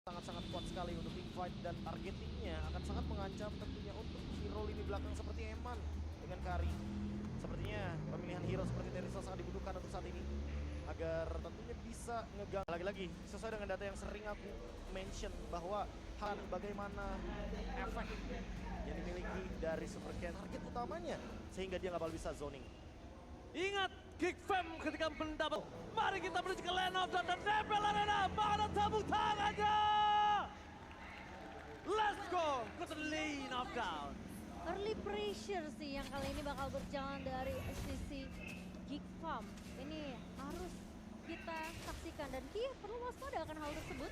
sangat-sangat kuat sekali untuk team fight dan targetingnya akan sangat mengancam tentunya untuk hero lini belakang seperti Eman dengan Kari. Sepertinya pemilihan hero seperti Terisol sangat dibutuhkan untuk saat ini agar tentunya bisa ngegang. Lagi-lagi sesuai dengan data yang sering aku mention bahwa hal bagaimana efek yang dimiliki dari Super Ken target utamanya sehingga dia nggak bakal bisa zoning. Ingat, Geek Fam ketika mendapat. Mari kita menuju ke Land of Dawn dan Rebel Arena. Mana tepuk tangannya? Let's go ke the Lane of Dawn. Early pressure sih yang kali ini bakal berjalan dari sisi Geek Farm. Ini harus kita saksikan dan Ki perlu waspada akan hal tersebut.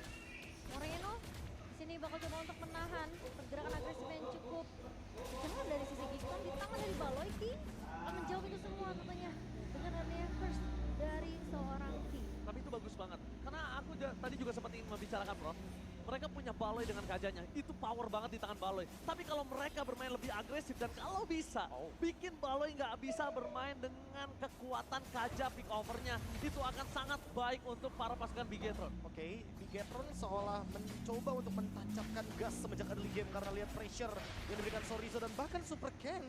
Moreno di sini bakal coba untuk menahan pergerakan agresif yang cukup jangan dari sisi Geek Farm di tangan dari Baloy. Ki akan menjawab itu semua tentunya dengan adanya first dari seorang Ki. Tapi itu bagus banget. Karena aku tadi juga sempat ingin membicarakan, Bro. Mereka punya Baloy dengan kajanya. Itu power banget di tangan Baloy. Tapi kalau mereka bermain lebih agresif dan kalau bisa bikin Baloy nggak bisa bermain dengan kekuatan kaja pick overnya, itu akan sangat baik untuk para pasukan Bigetron. Oke, Bigetron seolah mencoba untuk mentancapkan gas semenjak early game karena lihat pressure yang diberikan Sorizo dan bahkan Super Ken.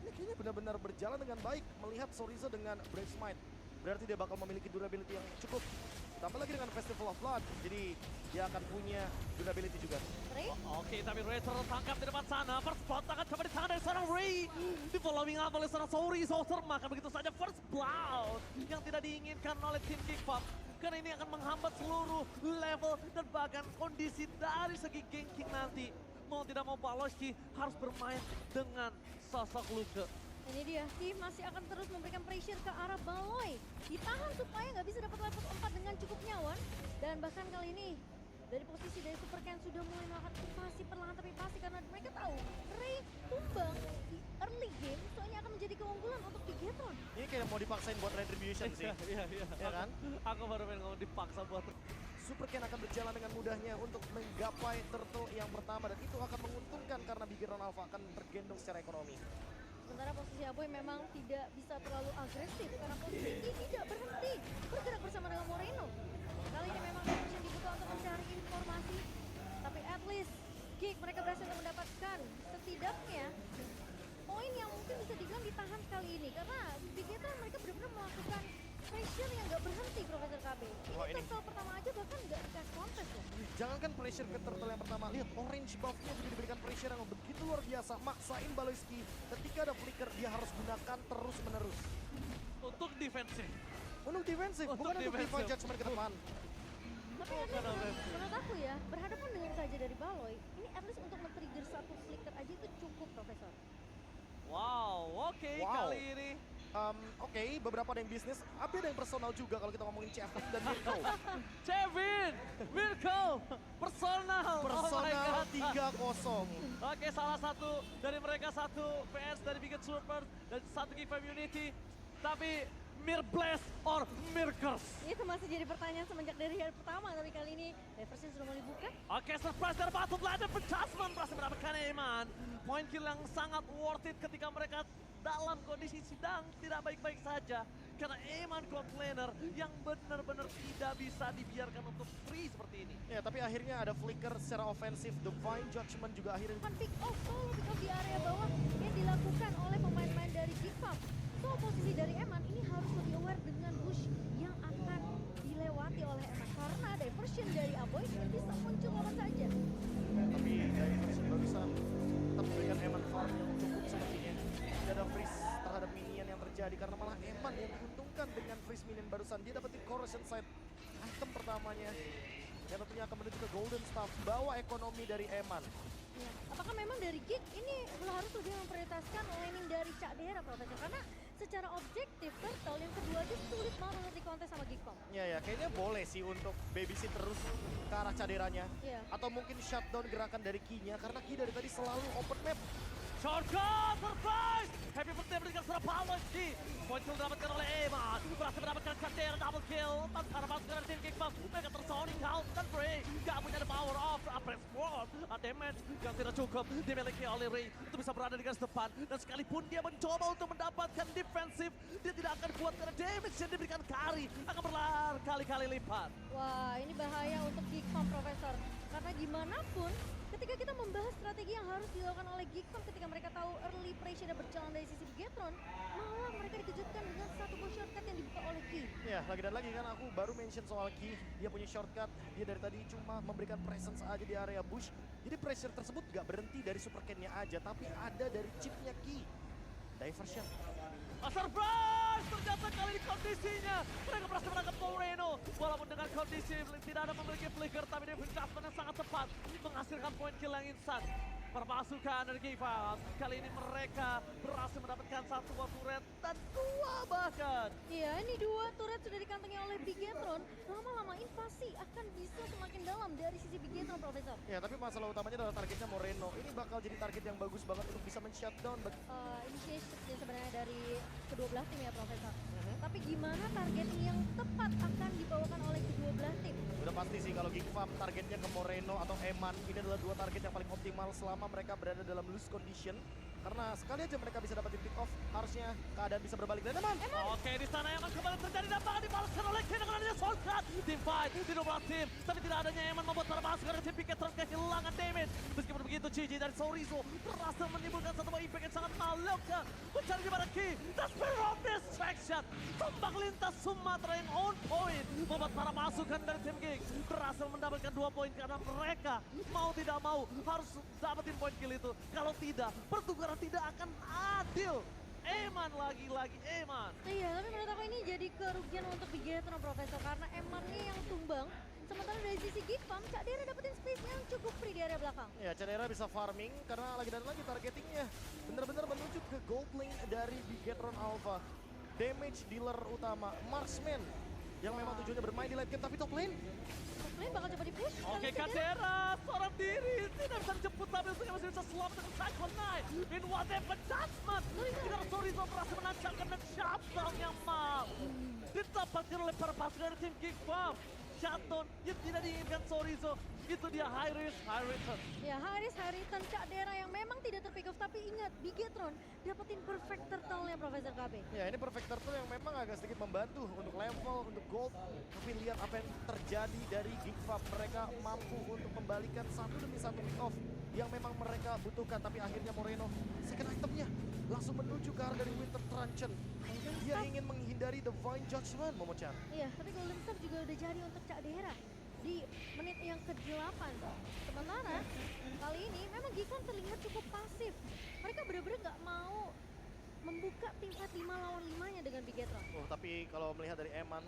Ini kayaknya benar-benar berjalan dengan baik melihat Sorizo dengan Brave Smite. Berarti dia bakal memiliki durability yang cukup. Tambah lagi dengan Festival of Blood, jadi dia akan punya durability juga. Oke, tapi Ray tertangkap di depan sana. First blood akan coba di tangan dari seorang Ray. Di following up oleh seorang Sorizo termakan begitu saja. First blood yang tidak diinginkan oleh tim Geek Farm. Karena ini akan menghambat seluruh level dan bahkan kondisi dari segi ganking nanti. Mau tidak mau Baloyski harus bermain dengan sosok Luke. Ini dia, Ki masih akan terus memberikan pressure ke arah Baloy. Ditahan supaya nggak bisa dapat level 4 dengan cukup nyawa. Dan bahkan kali ini dari posisi dari Super Ken sudah mulai melakukan invasi perlahan tapi pasti karena mereka tahu Ray tumbang di early game soalnya akan menjadi keunggulan untuk Bigetron. Ini kayak mau dipaksain buat retribution sih. Iya. Ya kan? Aku baru pengen ngomong dipaksa buat. Super Ken akan berjalan dengan mudahnya untuk menggapai turtle yang pertama dan itu akan menguntungkan karena Bigetron Alpha akan tergendong secara ekonomi. Sementara posisi Aboy memang tidak bisa terlalu agresif karena posisi tidak berhenti bergerak bersama dengan Moreno. Kali ini memang Evolution dibutuhkan untuk mencari informasi, tapi at least Geek mereka berhasil mendapatkan setidaknya poin yang mungkin bisa dibilang ditahan kali ini karena Bigetron mereka benar-benar melakukan pressure yang nggak berhenti, Profesor KB. Wah, Ini turtle pertama aja bahkan nggak dikasih kontes loh. Jangankan pressure ke turtle yang pertama, lihat orange buff-nya juga diberikan pressure yang begitu luar biasa. Maksain Baloyski ketika ada flicker dia harus gunakan terus-menerus. Untuk defensif. Untuk defensif, bukan untuk divine judgment ke depan. Tapi at least menurut aku ya, berhadapan dengan saja dari Baloy, ini at least untuk men-trigger satu flicker aja itu cukup, Profesor. Wow, oke kali ini. Oke, beberapa ada yang bisnis, tapi ada yang personal juga kalau kita ngomongin Chevin dan Mirko. Chevin, Mirko, personal. Personal 3-0. Oke, salah satu dari mereka satu PS dari Biget Super dan satu Geek Fam Unity. Tapi Mirblast or Mirkers? Itu masih jadi pertanyaan semenjak dari hari pertama, tapi kali ini Diversion sudah mulai buka. Oke, surprise dari Batu Bladder Adjustment berhasil mendapatkan Eman. Poin kill yang sangat worth it ketika mereka dalam kondisi sedang tidak baik-baik saja. Karena Eman God Laner yang benar-benar tidak bisa dibiarkan untuk free seperti ini. Ya, tapi akhirnya ada flicker secara ofensif. Divine Judgment juga akhirnya Kan pick off di area bawah yang dilakukan oleh pemain-pemain dari Geek Farm. So, posisi dari Eman ini harus lebih aware dengan bush yang akan dilewati oleh Eman. Karena diversion dari Aboy bisa muncul kapan saja. tapi dari versi barusan tetap memberikan Eman farm yang cukup sepertinya. Tidak ada freeze terhadap minion yang terjadi karena malah Eman yang diuntungkan dengan freeze minion barusan. Dia dapetin corrosion side item pertamanya yang tentunya akan menuju ke golden staff. Bawa ekonomi dari Eman. Ya. Apakah memang dari Geek ini harus lebih memprioritaskan laning dari Cak Dera, Profesor? Karena secara objektif Turtle yang kedua aja sulit banget untuk dikontes sama Geekcom. Ya, kayaknya boleh sih untuk babysit terus ke arah caderanya. Iya. Atau mungkin shutdown gerakan dari Ki-nya karena Ki dari tadi selalu open map. Shortcut, surprise! Happy birthday berikan seorang Baloyski. Poin kill didapatkan oleh Eman. Berhasil mendapatkan Kader double kill. Tanpa masuk dari tim Geek Farm. Mereka terzoning out dan Ray. Gak punya the power of press sword. Damage yang tidak cukup dimiliki oleh Ray. Untuk bisa berada di garis depan. Dan sekalipun dia mencoba untuk mendapatkan defensif, dia tidak akan kuat karena damage yang diberikan Kari akan berkali-kali lipat. Wah, ini bahaya untuk Geek Farm, Profesor. Karena gimana pun ketika kita membahas strategi yang harus dilakukan oleh Geekfam ketika mereka tahu early pressure berjalan dari sisi Bigetron, malah mereka dikejutkan dengan satu buah shortcut yang dibuka oleh Ki. Ya, lagi dan lagi kan aku baru mention soal Ki. Dia punya shortcut, dia dari tadi cuma memberikan presence aja di area bush. Jadi pressure tersebut gak berhenti dari super can-nya aja, tapi ada dari chipnya Ki. Diversion. A surprise! Ternyata kali ini kondisinya mereka berhasil menangkap Moreno. Walaupun dengan kondisi tidak ada memiliki flicker, tapi dia adjustment yang sangat tepat menghasilkan poin kill yang instan. Permasukan dari Geekfam. Kali ini mereka berhasil mendapatkan satu buah turret dan dua bahkan. Iya, ini dua turret sudah dikantongi oleh Bigetron. Lama-lama invasi akan bisa semakin dalam dari sisi Bigetron, Profesor. Ya, tapi masalah utamanya adalah targetnya Moreno. Ini bakal jadi target yang bagus banget untuk bisa men-shutdown. Initiative ya sebenarnya dari kedua belah tim ya, Profesor. Tapi gimana target yang tepat akan dibawakan oleh kedua belah tim? Udah pasti sih kalau Geekfam targetnya ke Moreno atau Eman. Ini adalah dua target yang paling optimal selama mereka berada dalam loose condition. Karena sekali aja mereka bisa dapetin pick off, harusnya keadaan bisa berbalik. Dan Eman! Oke, di sana Eman kembali terjadi dan bakal dibalaskan oleh Ken dengan adanya shortcut. Tim fight di double tim, tapi tidak adanya Eman membuat para pasukan dari tim Bigetron kehilangan damage. Meskipun begitu, GG dari Sorizo berhasil menimbulkan satu buah impact yang sangat melekat. Mencari di mana Ki dan Spirit of Distraction. Tombak lintas Sumatera yang on point membuat para pasukan dari tim Geek berhasil mendapatkan 2 poin karena mereka mau tidak mau harus dapetin poin kill itu. Kalau tidak, pertukaran tidak akan adil. Eman lagi-lagi Eman. Iya, tapi menurut aku ini jadi kerugian untuk Bigetron, Profesor. Karena Eman-nya yang tumbang. Sementara dari sisi Geekfam, Cak Dera dapetin space yang cukup free di area belakang. Ya, Cadera bisa farming karena lagi dan lagi targetingnya benar-benar menuju ke gold lane dari Bigetron Alpha. Damage dealer utama, Marksman, yang memang tujuannya bermain di late game, tapi top lane. Top lane bakal coba di-push. Oke, Kali saja. Kadera seorang diri tidak bisa dijemput tapi untungnya masih bisa selamat dengan Cyclone Knight. In whatever judgment, kita Sorizo berhasil menancapkan dan shutdown yang mal. Ditempatkan oleh para pasukan dari tim Geekfam. Shutdown yang tidak diinginkan Sorizo. Itu dia high risk, high return. Ya, Haris Haritan Cak Dera yang memang tidak terpick off. Tapi ingat, Bigetron dapetin perfect turtle-nya, Profesor KB. Ya, ini perfect turtle yang memang agak sedikit membantu untuk level, untuk gold. Tapi lihat apa yang terjadi dari Geekfam. Mereka mampu untuk membalikan satu demi satu pick off yang memang mereka butuhkan. Tapi akhirnya Moreno, second itemnya langsung menuju ke arah dari Winter Truncheon. Dia ingin menghindari Divine Judgment, Momochan. Iya, tapi Golden Staff juga udah jadi untuk Cak Dera di menit yang ke-8. Sementara kali ini memang Geekfam terlihat cukup pasif. Mereka benar-benar nggak mau membuka tim fight 5 lawan 5-nya dengan Bigetron. Oh, tapi kalau melihat dari Eman,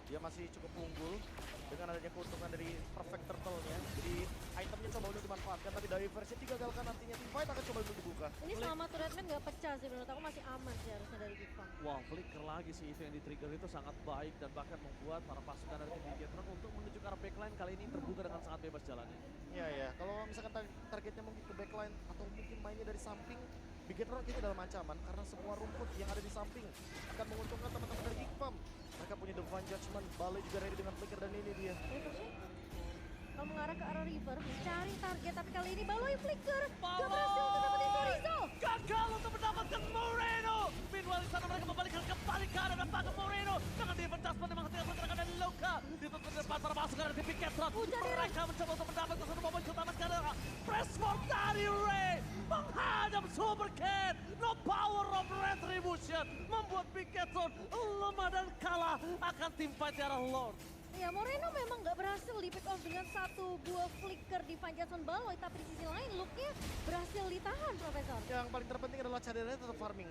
dia masih cukup unggul dengan adanya keuntungan dari perfect turtle-nya. Jadi itemnya coba untuk dimanfaatkan, tapi dari versi digagalkan, artinya team fight akan coba untuk dibuka. Ini selama turretnya nggak pecah sih, menurut aku masih aman sih harusnya dari Geekfam. Wow, flicker lagi sih itu yang di-trigger itu sangat baik dan bahkan membuat para pasukan dari tim Bigetron untuk menuju ke arah backline kali ini terbuka dengan sangat bebas jalannya. Iya, ya. Kalau misalkan targetnya mungkin ke backline atau mungkin mainnya dari samping, Bigetron kayaknya dalam ancaman karena semua rumput yang ada di samping akan menguntungkan teman-teman dari Geekfam. Mereka punya Divine Judgment, Bale juga ready dengan flicker dan ini dia. Kalau mengarah ke arah river, mencari target, tapi kali ini Baloi flicker. Gak Baloi! berhasil untuk dapetin Sorizo. Gagal untuk mendapatkan Moreno. Meanwhile di sana mereka membalikkan kembali ke arah depan ke Moreno. Dengan defense adjustment memang tinggal pergerakan dari Loka. Ditutup di depan para pasukan dari Bigetron. Mereka mencoba untuk mendapatkan satu momen utama karena Pressmore dari Ray menghadap Super Cat. No power of retribution membuat Bigetron lemah dan kalah akan tim fight di arah Lord. Ya, Moreno memang nggak berhasil di pick off dengan satu buah flicker di Van Jackson Baloi, tapi di sisi lain looknya berhasil ditahan, Profesor. Yang paling terpenting adalah Cadera tetap farming.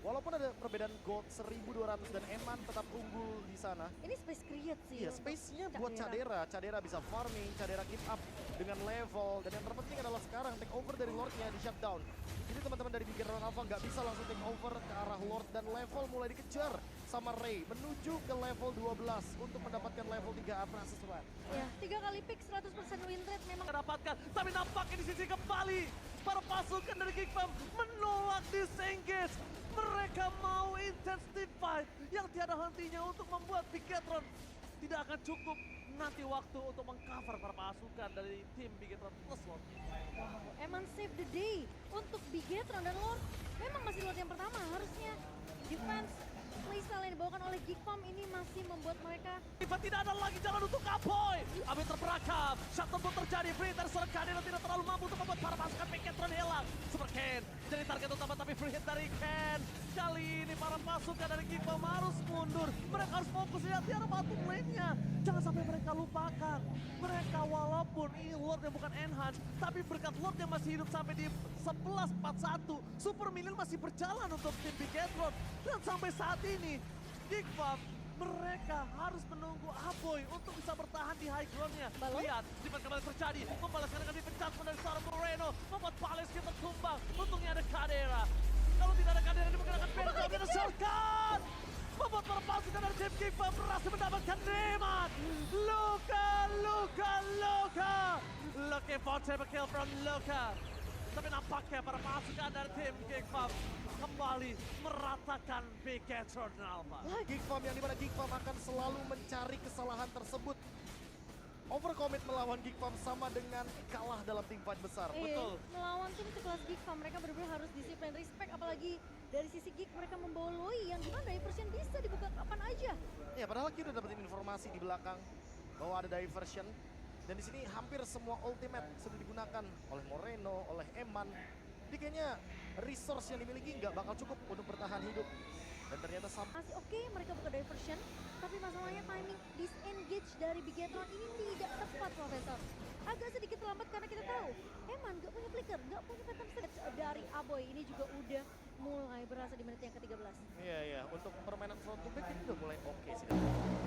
Walaupun ada perbedaan gold 1200 dan Eman tetap unggul di sana. Ini space create sih. Iya, untuk space-nya Cak buat Dera. Cadera. Cadera bisa farming, Cadera keep up dengan level. Dan yang terpenting adalah sekarang take over dari Lord-nya di shutdown. Jadi teman-teman dari Bigetron Alpha nggak bisa langsung take over ke arah Lord dan level mulai dikejar sama Ray menuju ke level 12 untuk mendapatkan level 3 Abrasus One. Ya, 3 kali pick 100% win rate memang. Dapatkan, tapi nampaknya di sisi kembali para pasukan dari Geekfam menolak disengage. Mereka mau intensity fight yang tiada hentinya untuk membuat Bigetron tidak akan cukup nanti waktu untuk mengcover para pasukan dari tim Bigetron plus Lord. Eman save the day untuk Bigetron dan Lord. Memang masih Lord yang pertama, harusnya defense playstyle yang dibawakan oleh Geekfam ini masih membuat mereka Tiba tidak ada lagi jalan untuk Apoy. Abi terperangkap. Shuttle terjadi. Free hit dari seorang Kadena tidak terlalu mampu untuk membuat para pasukan Bigetron hilang. Super Ken jadi target utama, tapi free hit dari Ken. Kali ini para pasukan dari Geekfam harus mundur. Mereka harus fokus lihat di arah batu lane-nya. Jangan sampai mereka lupakan. Mereka walaupun ini Lord yang bukan Enhance, tapi berkat Lord yang masih hidup sampai di 11-41, Super Minion masih berjalan untuk tim Bigetron. Dan sampai saat ini, Geekfam mereka harus menunggu Aboy untuk bisa bertahan di high ground-nya. Balon? Lihat, cepat kembali terjadi. Membalaskan dengan dipecat dari seorang Moreno. Membuat Paleski tertumbang. Untungnya ada Kadera. Kalau tidak ada Kadera, ini mungkin akan beda. Tapi ada shortcut! Membuat para pasukan dari tim Geekfam berhasil mendapatkan Neman. Luka. Looking for triple kill from Luka. Tapi nampaknya para pasukan dari tim Geekfam kembali meratakan Bigetron Alpha. Geekfam yang dimana Geekfam akan selalu mencari kesalahan tersebut. Overcommit melawan Geekfam sama dengan kalah dalam tim fight besar. Betul. Melawan tim sekelas Geekfam mereka benar-benar harus disiplin, respect, apalagi dari sisi Geek mereka membawa Loi yang dimana diversion bisa dibuka kapan aja. Ya padahal kita udah dapetin informasi di belakang bahwa ada diversion. Dan di sini hampir semua ultimate sudah digunakan oleh Moreno, oleh Eman. Jadi kayaknya resource yang dimiliki nggak bakal cukup untuk bertahan hidup. Dan ternyata Masih oke mereka buka diversion, tapi masalahnya timing disengage dari Bigetron ini tidak tepat, Profesor. Agak sedikit terlambat karena kita tahu Eman nggak punya flicker, nggak punya phantom sledge dari Aboy. Ini juga udah mulai berasa di menit yang ke-13. Iya, untuk permainan front to back ini udah mulai oke sih.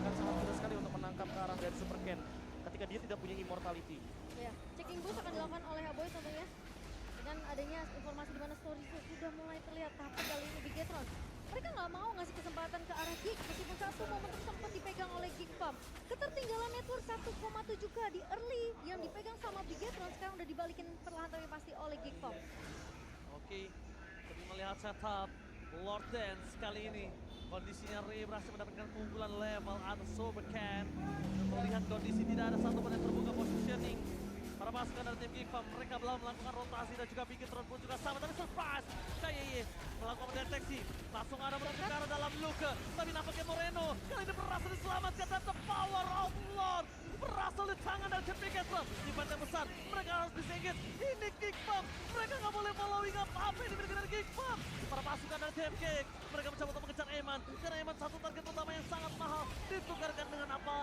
Kan sangat mudah sekali untuk menangkap ke arah dari Super Ken ketika dia tidak punya immortality. Ya, checking boost akan dilakukan oleh Aboy tentunya. Dengan adanya informasi di mana story sudah mulai terlihat, tapi kali ini Bigetron mereka nggak mau ngasih kesempatan ke arah Geek meskipun satu momentum sempat dipegang oleh Geekfam. Ketertinggalan network 1,7k di early yang dipegang sama Bigetron sekarang udah dibalikin perlahan tapi pasti oleh Geekfam. Oke, tapi melihat setup Lord Dance kali ini kondisinya Ray berhasil mendapatkan keunggulan level atas Super Ken. Melihat kondisi tidak ada satupun yang terbuka positioning. Para pasukan dari tim Geekfam mereka belum melakukan rotasi dan juga Bigetron pun juga sama, tapi surprise KYY melakukan mendeteksi langsung ada menuju ke arah dalam Luka, tapi nampaknya Moreno kali ini berhasil diselamatkan dan the power of Lord berhasil di tangan dari tim Bigetron. Di banteng besar mereka harus disingkir. Ini Geekfam, mereka nggak boleh following apa yang dimiliki dari Geekfam. Para pasukan dari tim Geek mereka mencoba untuk mengejar Eman karena Eman satu target utama yang sangat mahal ditukarkan dengan apa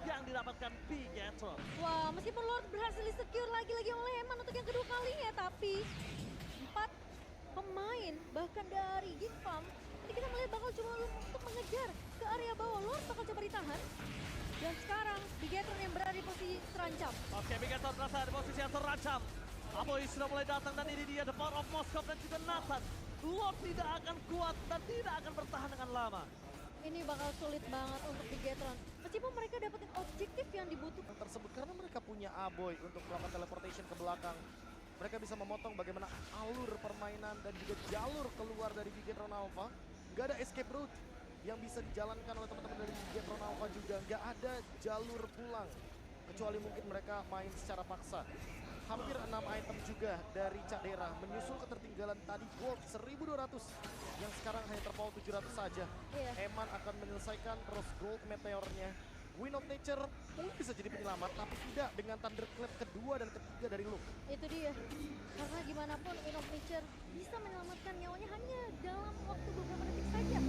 yang didapatkan Bigetron. Wah, meskipun Lord berhasil di-secure lagi-lagi oleh Eman untuk yang kedua kalinya, tapi 4 pemain bahkan dari Geekfam ini kita melihat bakal coba untuk mengejar ke area bawah. Lord bakal coba ditahan. Dan sekarang Bigetron yang berada di posisi terancam. Oke, Bigetron berasa di posisi yang terancam. Aboy sudah mulai datang dan ini dia The Power of Moskov dan juga Nathan. Lord tidak akan kuat dan tidak akan bertahan dengan lama. Ini bakal sulit banget untuk Bigetron. Meskipun mereka dapetin objektif yang dibutuhkan. Tersebut karena mereka punya Aboy untuk melakukan teleportation ke belakang. Mereka bisa memotong bagaimana alur permainan dan juga jalur keluar dari Bigetron Alpha. Gak ada escape route yang bisa dijalankan oleh teman-teman dari Bigetron Alpha juga. Gak ada jalur pulang. Kecuali mungkin mereka main secara paksa. Hampir 6 item juga dari Cadera menyusul ketertinggalan tadi gold 1200 yang sekarang hanya terpaut 700 saja. Iya. Eman akan menyelesaikan terus gold meteornya. Wind of Nature mungkin bisa jadi penyelamat, tapi tidak dengan Thunderclap kedua dan ketiga dari Luke. Itu dia. Karena gimana pun Wind of Nature bisa menyelamatkan nyawanya hanya dalam waktu beberapa detik saja.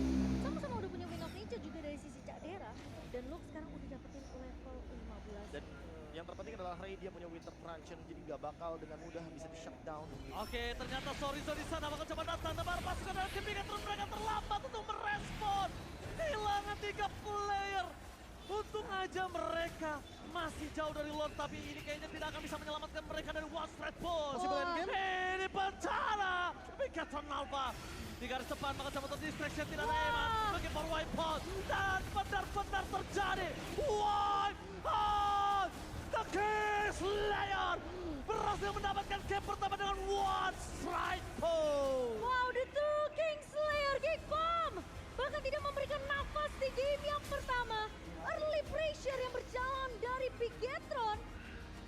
Sama-sama udah punya Wind of Nature juga dari sisi Cadera. Dan Luke sekarang udah dapetin level 15. Dan yang terpenting adalah Ray dia punya Winter Truncheon, jadi nggak bakal dengan mudah bisa di shutdown. Oke, ternyata Sorizo di sana bakal coba datang. Tapi para pasukan dari tim Bigetron mereka terlambat untuk merespon. Kehilangan 3 player. Untung aja mereka masih jauh dari Lord, tapi ini kayaknya tidak akan bisa menyelamatkan mereka dari One Straight Push. Masih main game? Ini bencana. Bigetron Alpha. Di garis depan bakal coba untuk distraction, tidak ada Eman. Bagi for wipe out. Dan benar-benar terjadi. Wipe out. The King Slayer berhasil mendapatkan game pertama dengan One Straight Push. Wow, the two Kingslayer Geekfam bahkan tidak memberikan nafas di game yang pertama. Early pressure yang berjalan dari Bigetron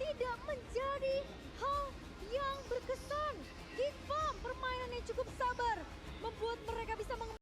tidak menjadi hal yang berkesan. Geekfam permainan yang cukup sabar membuat mereka bisa